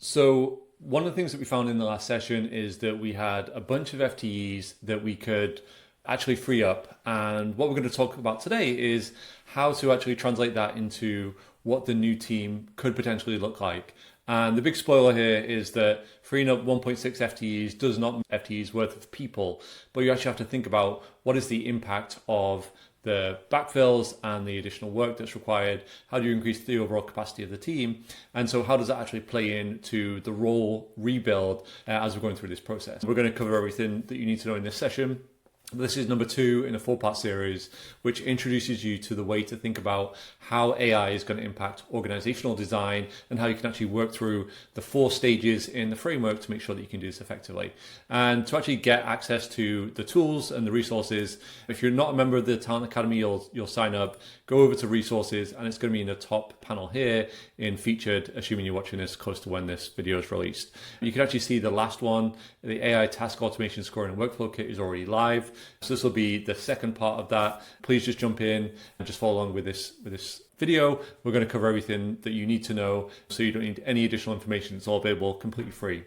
So one of the things that we found in the last session is that we had a bunch of FTEs that we could actually free up. And what we're going to talk about today is how to actually translate that into what the new team could potentially look like. And the big spoiler here is that freeing up 1.6 FTEs does not mean FTEs worth of people, but you actually have to think about what is the impact of the backfills and the additional work that's required. How do you increase the overall capacity of the team? And so how does that actually play into the role rebuild as we're going through this process? We're going to cover everything that you need to know in this session. This is number 2 in a 4-part series, which introduces you to the way to think about how AI is going to impact organizational design and how you can actually work through the 4 stages in the framework to make sure that you can do this effectively. And to actually get access to the tools and the resources, if you're not a member of the Talent Academy, you'll sign up, go over to resources, and it's going to be in the top panel here in featured, assuming you're watching this close to when this video is released. You can actually see the last one, the AI task automation scoring and workflow kit is already live. So this will be the second part of that. Please just jump in and just follow along with this video. We're going to cover everything that you need to know, so you don't need any additional information. It's all available completely free.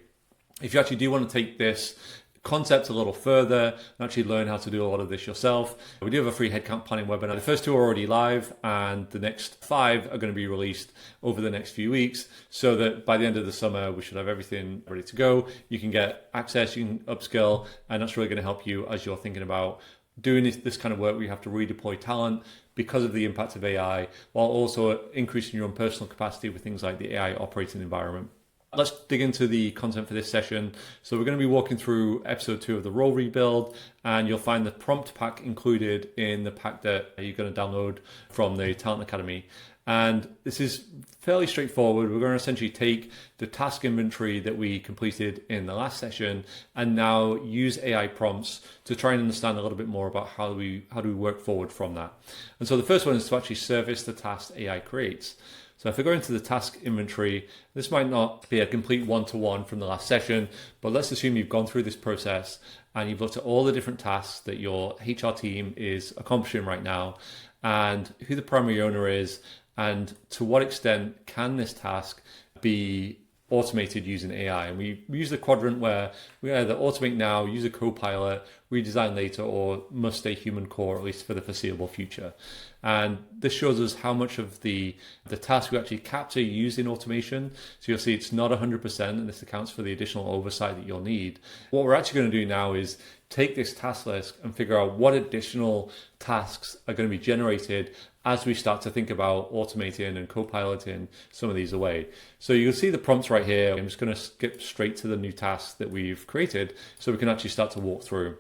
If you actually do want to take this concept a little further and actually learn how to do a lot of this yourself, we do have a free headcount planning webinar. The first 2 are already live, and the next 5 are going to be released over the next few weeks, so that by the end of the summer we should have everything ready to go. You can get access, you can upskill, and that's really going to help you as you're thinking about doing this kind of work where you have to redeploy talent because of the impact of AI, while also increasing your own personal capacity with things like the AI operating environment. Let's dig into the content for this session. So we're going to be walking through episode 2 of the role rebuild, and you'll find the prompt pack included in the pack that you're going to download from the Talent Academy. And this is fairly straightforward. We're going to essentially take the task inventory that we completed in the last session and now use AI prompts to try and understand a little bit more about how do we work forward from that. And so the first one is to actually service the tasks AI creates. So if I go into the task inventory, this might not be a complete one-to-one from the last session, but let's assume you've gone through this process and you've looked at all the different tasks that your HR team is accomplishing right now and who the primary owner is and to what extent can this task be automated using AI. And we use the quadrant where we either automate now, use a copilot, redesign later, or must stay human core, at least for the foreseeable future. And this shows us how much of the task we actually capture using automation. So you'll see it's not 100%, and this accounts for the additional oversight that you'll need. What we're actually going to do now is take this task list and figure out what additional tasks are going to be generated as we start to think about automating and co-piloting some of these away. So you'll see the prompts right here. I'm just going to skip straight to the new tasks that we've created so we can actually start to walk through.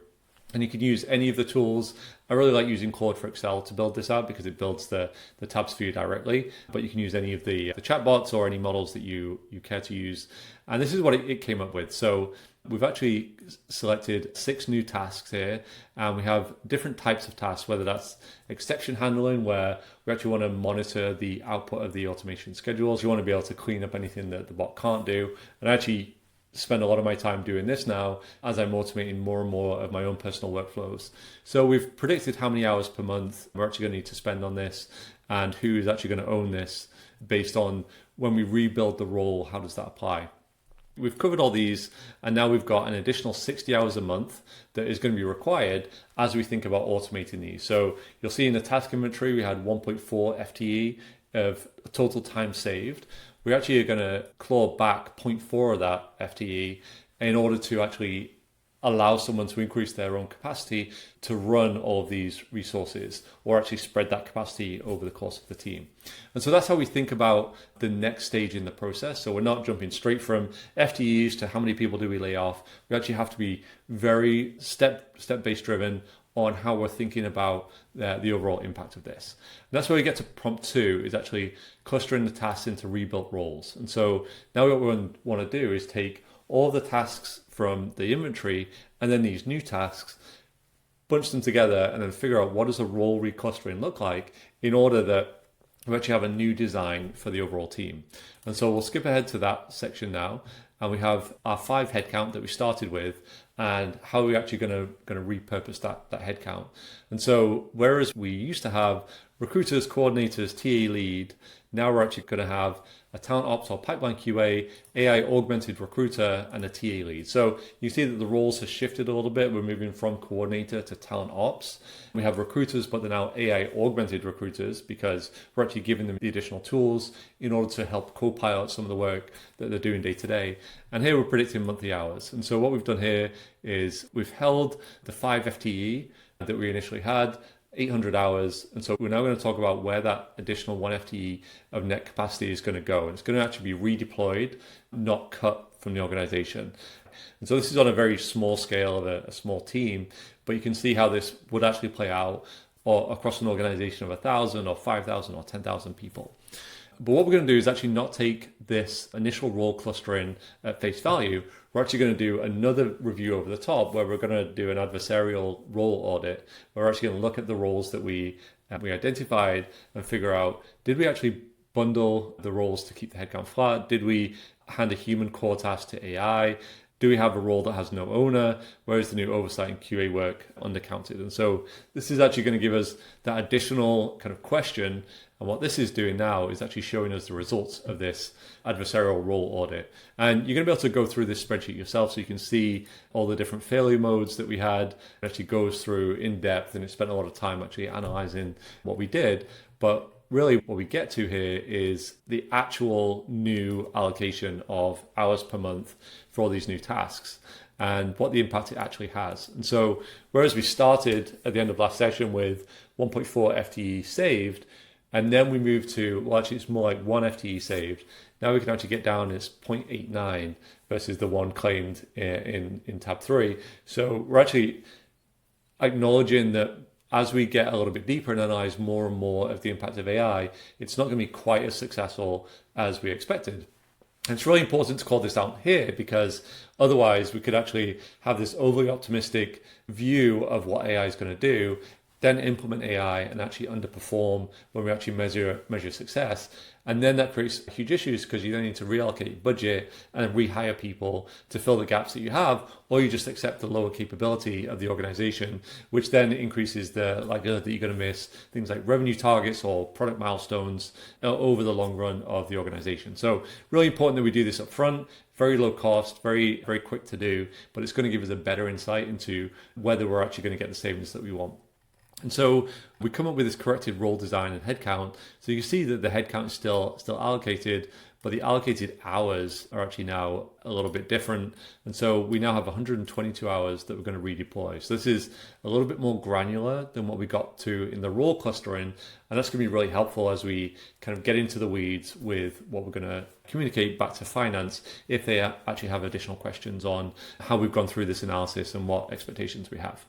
And you can use any of the tools. I really like using Claude for Excel to build this out because it builds the tabs for you directly. But you can use any of the chatbots or any models that you care to use. And this is what it came up with. So we've actually selected 6 new tasks here, and we have different types of tasks, whether that's exception handling, where we actually want to monitor the output of the automation schedules. You want to be able to clean up anything that the bot can't do. And actually spend a lot of my time doing this now as I'm automating more and more of my own personal workflows. So we've predicted how many hours per month we're actually going to need to spend on this and who is actually going to own this based on when we rebuild the role, how does that apply? We've covered all these, and now we've got an additional 60 hours a month that is going to be required as we think about automating these. So you'll see in the task inventory, we had 1.4 FTE of total time saved. We actually are going to claw back 0.4 of that FTE in order to actually allow someone to increase their own capacity to run all of these resources, or actually spread that capacity over the course of the team. And so that's how we think about the next stage in the process. So we're not jumping straight from FTEs to how many people do we lay off. We actually have to be very step-based driven on how we're thinking about the overall impact of this. And that's where we get to prompt 2, is actually clustering the tasks into rebuilt roles. And so now what we want to do is take all the tasks from the inventory and then these new tasks, bunch them together, and then figure out what does a role reclustering look like in order that we actually have a new design for the overall team. And so we'll skip ahead to that section now, and we have our 5 headcount that we started with and how are we actually going to repurpose that headcount. And so whereas we used to have recruiters, coordinators, TA lead, now we're actually going to have a talent ops or pipeline QA, AI augmented recruiter, and a TA lead. So you see that the roles have shifted a little bit. We're moving from coordinator to talent ops. We have recruiters, but they're now AI augmented recruiters because we're actually giving them the additional tools in order to help copilot some of the work that they're doing day to day. And here we're predicting monthly hours. And so what we've done here is we've held the 5 FTE that we initially had, 800 hours. And so we're now going to talk about where that additional 1 FTE of net capacity is going to go. And it's going to actually be redeployed, not cut from the organization. And so this is on a very small scale of a small team, but you can see how this would actually play out or across an organization of 1,000 or 5,000 or 10,000 people. But what we're going to do is actually not take this initial role clustering at face value. We're actually going to do another review over the top where we're going to do an adversarial role audit. We're actually going to look at the roles that we identified and figure out, did we actually bundle the roles to keep the headcount flat? Did we hand a human core task to AI? Do we have a role that has no owner? Where is the new oversight and QA work undercounted? And so this is actually going to give us that additional kind of question. And what this is doing now is actually showing us the results of this adversarial role audit. And you're going to be able to go through this spreadsheet yourself so you can see all the different failure modes that we had. It actually goes through in depth and it spent a lot of time actually analyzing what we did. But really what we get to here is the actual new allocation of hours per month for all these new tasks and what the impact it actually has. And so whereas we started at the end of last session with 1.4 FTE saved, and then we moved to, well, actually it's more like 1 FTE saved. Now we can actually get down as 0.89 versus the one claimed in tab 3. So we're actually acknowledging that as we get a little bit deeper and analyze more and more of the impact of AI, it's not going to be quite as successful as we expected. And it's really important to call this out here because otherwise we could actually have this overly optimistic view of what AI is going to do, then implement AI and actually underperform when we actually measure success. And then that creates huge issues because you then need to reallocate budget and rehire people to fill the gaps that you have, or you just accept the lower capability of the organization, which then increases the likelihood that you're going to miss things like revenue targets or product milestones over the long run of the organization. So really important that we do this up front, very low cost, very, very quick to do, but it's going to give us a better insight into whether we're actually going to get the savings that we want. And so we come up with this corrected role design and headcount. So you see that the headcount is still allocated, but the allocated hours are actually now a little bit different. And so we now have 122 hours that we're going to redeploy. So this is a little bit more granular than what we got to in the role clustering. And that's going to be really helpful as we kind of get into the weeds with what we're going to communicate back to finance if they actually have additional questions on how we've gone through this analysis and what expectations we have.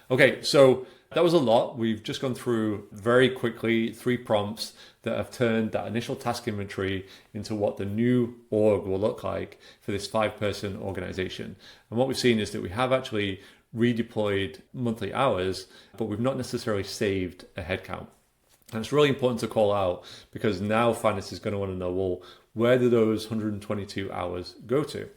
Okay, so that was a lot. We've just gone through very quickly 3 prompts that have turned that initial task inventory into what the new org will look like for this 5-person organization. And what we've seen is that we have actually redeployed monthly hours, but we've not necessarily saved a headcount. And it's really important to call out because now finance is going to want to know, well, where do those 122 hours go to?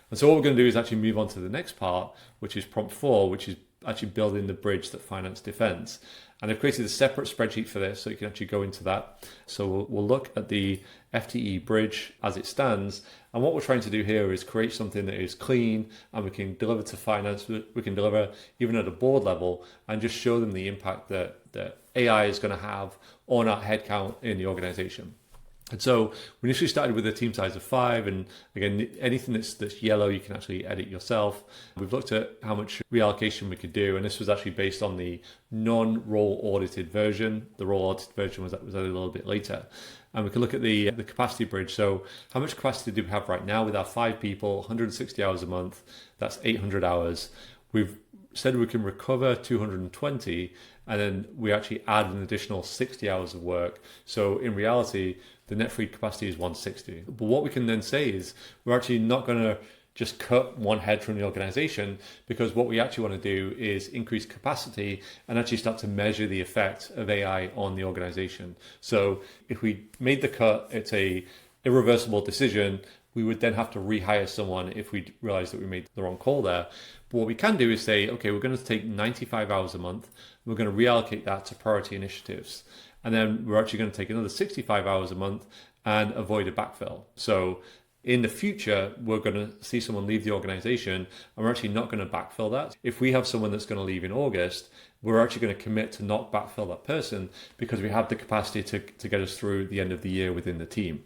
And so what we're going to do is actually move on to the next part, which is prompt 4, which is actually building the bridge that finance defends. And I've created a separate spreadsheet for this so you can actually go into that. So we'll look at the FTE bridge as it stands. And what we're trying to do here is create something that is clean and we can deliver to finance, we can deliver even at a board level and just show them the impact that AI is going to have on our headcount in the organization. And so we initially started with a team size of 5, and again, anything that's yellow you can actually edit yourself. We've looked at how much reallocation we could do, and this was actually based on the non-role audited version. The role audited version was a little bit later. And we can look at the capacity bridge. So how much capacity do we have right now with our 5 people, 160 hours a month? That's 800 hours. We've said we can recover 220, and then we actually add an additional 60 hours of work. So in reality, the net free capacity is 160. But what we can then say is we're actually not going to just cut one head from the organization, because what we actually want to do is increase capacity and actually start to measure the effect of AI on the organization. So if we made the cut, it's a irreversible decision. We would then have to rehire someone if we realize that we made the wrong call there. But what we can do is say, okay, we're going to take 95 hours a month. We're going to reallocate that to priority initiatives. And then we're actually going to take another 65 hours a month and avoid a backfill. So in the future, we're going to see someone leave the organization and we're actually not going to backfill that. If we have someone that's going to leave in August, we're actually going to commit to not backfill that person because we have the capacity to get us through the end of the year within the team.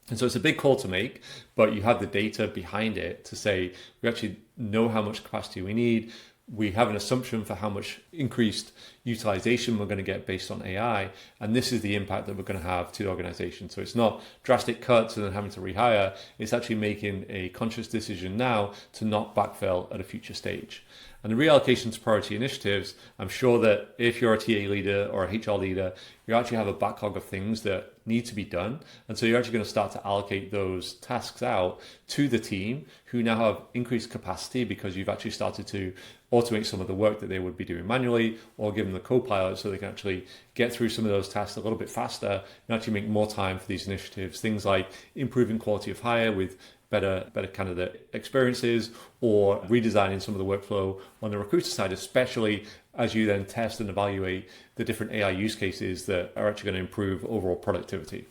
And so it's a big call to make, but you have the data behind it to say we actually know how much capacity we need. We have an assumption for how much increased utilization we're going to get based on AI. And this is the impact that we're going to have to the organization. So it's not drastic cuts and then having to rehire. It's actually making a conscious decision now to not backfill at a future stage. And the reallocation to priority initiatives, I'm sure that if you're a TA leader or a HR leader, you actually have a backlog of things that need to be done. And so you're actually going to start to allocate those tasks out to the team who now have increased capacity because you've actually started to automate some of the work that they would be doing manually, or give them the copilot so they can actually get through some of those tasks a little bit faster and actually make more time for these initiatives. Things like improving quality of hire with better candidate experiences, or redesigning some of the workflow on the recruiter side, especially as you then test and evaluate the different AI use cases that are actually going to improve overall productivity.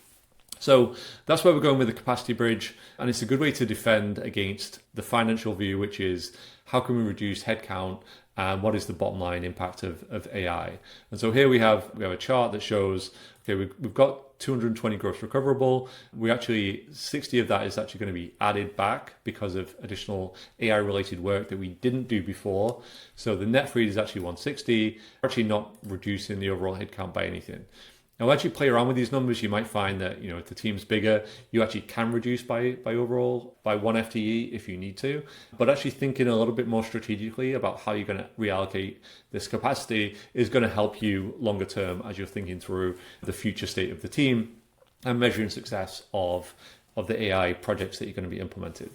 So that's where we're going with the capacity bridge. And it's a good way to defend against the financial view, which is how can we reduce headcount and what is the bottom line impact of AI. And so here we have a chart that shows, okay, we've got 220 gross recoverable. 60 of that is actually going to be added back because of additional AI related work that we didn't do before. So the net freed is actually 160, actually not reducing the overall headcount by anything. Now, as you play around with these numbers, you might find that, if the team's bigger, you actually can reduce by one FTE if you need to. But actually thinking a little bit more strategically about how you're going to reallocate this capacity is going to help you longer term as you're thinking through the future state of the team and measuring success of the AI projects that you're going to be implemented.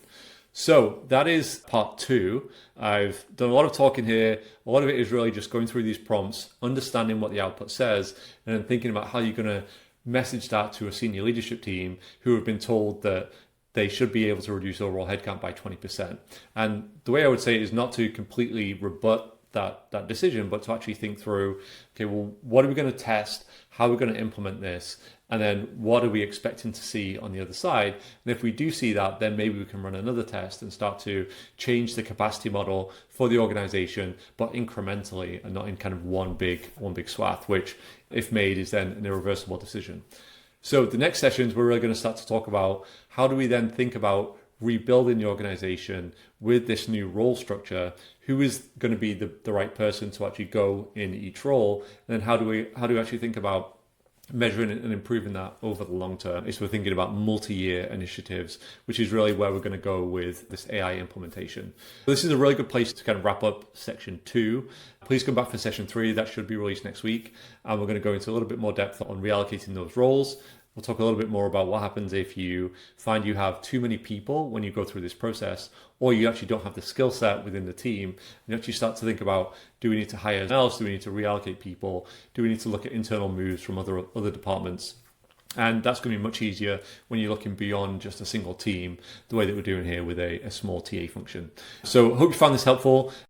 So that is part 2. I've done a lot of talking here. A lot of it is really just going through these prompts, understanding what the output says, and then thinking about how you're going to message that to a senior leadership team who have been told that they should be able to reduce overall headcount by 20%. And the way I would say it is not to completely rebut that decision, but to actually think through, okay, well, what are we going to test? How are we going to implement this? And then what are we expecting to see on the other side? And if we do see that, then maybe we can run another test and start to change the capacity model for the organization, but incrementally and not in kind of one big swath, which if made is then an irreversible decision. So the next sessions, we're really going to start to talk about how do we then think about rebuilding the organization with this new role structure. Who is going to be the right person to actually go in each role? And then how do we actually think about measuring and improving that over the long term? Is we're thinking about multi-year initiatives, which is really where we're going to go with this AI implementation. This is a really good place to kind of wrap up section 2. Please come back for session 3. That should be released next week. And we're going to go into a little bit more depth on reallocating those roles. We'll talk a little bit more about what happens if you find you have too many people when you go through this process, or you actually don't have the skill set within the team. You actually start to think about, do we need to hire someone else? Do we need to reallocate people? Do we need to look at internal moves from other departments? And that's going to be much easier when you're looking beyond just a single team, the way that we're doing here with a small TA function. So I hope you found this helpful.